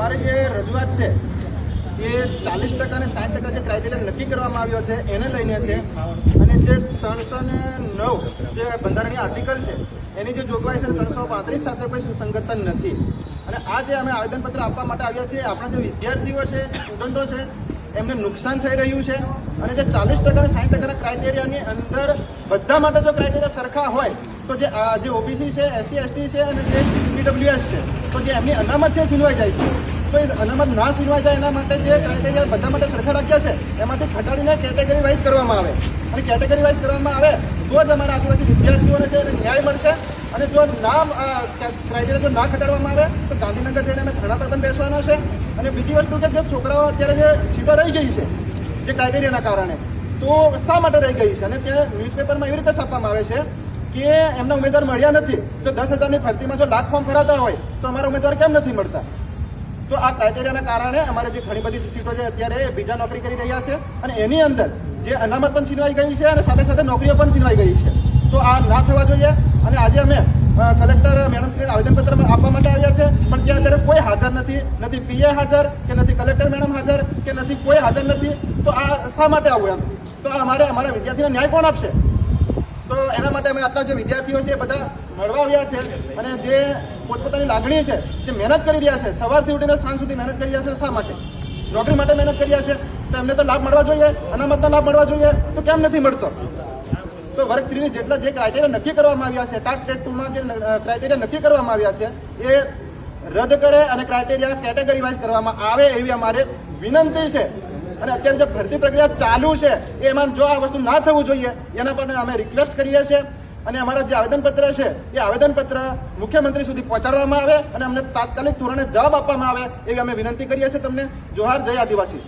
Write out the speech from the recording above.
અમારી જે રજૂઆત છે એ 40% અને 60% જે ક્રાઇટેરિયા નક્કી કરવામાં આવ્યો છે એને લઈને છે. અને જે 309 જે બંધારણીય આર્ટિકલ છે એની જે જોગવાઈ છે 335 સાથે કોઈ સુસંગતતા નથી. અને આ જે અમે આવેદનપત્ર આપવા માટે આવ્યા છીએ, આપણા જે વિદ્યાર્થીઓ છે, સ્ટુડન્ટો છે, એમને નુકસાન થઈ રહ્યું છે. અને જે 40% અને 60% ક્રાઇટેરિયાની અંદર બધા માટે જો ક્રાઇટેરિયા સરખા હોય તો જે ઓબીસી છે, એસસી એસટી છે અને જે ઈડબ્લ્યુએસ છે, તો જે એમની અનામત છે સીનવાઈ જાય છે. તો એ અનામત ના સીનવાઈ જાય એના માટે જે ક્રાઇટેરિયા બધા માટે સરખા રાખ્યા છે એમાંથી ઘટાડીને કેટેગરી વાઇઝ કરવામાં આવે. અને કેટેગરી વાઇઝ કરવામાં આવે તો જ અમારા આદિવાસી વિદ્યાર્થીઓને છે એને ન્યાય મળશે. અને જો ક્રાઇટેરિયા જો ના ઘટાડવામાં આવે તો ગાંધીનગર જઈને અમે ધરણા પર પણ બેસવાના છે. અને બીજી વસ્તુ કે જે છોકરાઓ અત્યારે જે સીટો રહી ગઈ છે જે ક્રાઇટેરિયાના કારણે, તો શા માટે રહી ગઈ છે? અને ત્યાં ન્યૂઝપેપરમાં એવી રીતે છાપવામાં આવે છે કે એમના ઉમેદવાર મળ્યા નથી. જો 10,000ની ભરતીમાં જો લાખ ફોર્મ ભરાતા હોય તો અમારા ઉમેદવાર કેમ નથી મળતા? તો આ ક્રાઇટેરિયાના કારણે અમારે જે ઘણી બધી સીટો છે અત્યારે બીજા નોકરી કરી રહ્યા છે અને એની અંદર જે અનામત પણ છીનવાઈ ગઈ છે અને સાથે સાથે નોકરીઓ પણ છીનવાઈ ગઈ છે. તો આ ના થવા જોઈએ. અને આજે અમે કલેક્ટર મેડમશ્રીને આવેદનપત્ર આપવા માટે આવ્યા છે, પણ ત્યાં અત્યારે કોઈ હાજર નથી પીએ હાજર કે નથી કલેક્ટર મેડમ હાજર કે નથી કોઈ હાજર નથી. તો આ શા માટે આવું એમ? તો અમારા વિદ્યાર્થીને ન્યાય કોણ આપશે? તો એના માટે અમે આટલા જે વિદ્યાર્થીઓ છે એ બધા મળવા આવ્યા છે. અને જે પોતપોતાની લાગણી છે, જે મહેનત કરી રહ્યા છે, સવારથી ઉઠીને સાંજ સુધી મહેનત કરી રહ્યા છે, શા માટે? નોકરી માટે મહેનત કરી રહ્યા છે, તો એમને તો લાભ મળવા જોઈએ, અનામતનો લાભ મળવા જોઈએ. તો કેમ નથી મળતો? તો વર્ગ 3 ની જેટલા જે ક્રાઇટેરિયા નક્કી કરવામાં આવ્યા છે, ટાસ્ક ટેટ 2 માં જે ક્રાઇટેરિયા નક્કી કરવામાં આવ્યા છે એ રદ કરે અને ક્રાઇટેરિયા કેટેગરી વાઇઝ કરવામાં આવે એવી અમારે વિનંતી છે. અને અત્યારે જે ભરતી પ્રક્રિયા ચાલુ છે એમાં જો આ વસ્તુ ના થવું જોઈએ એના પર અમે રિક્વેસ્ટ કરીએ છીએ. અને અમારા જે આવેદનપત્ર છે એ આવેદનપત્ર મુખ્યમંત્રી સુધી પહોંચાડવામાં આવે અને અમને તાત્કાલિક ધોરણે જવાબ આપવામાં આવે એવી અમે વિનંતી કરીએ છીએ તમને. જોહાર, જય આદિવાસી.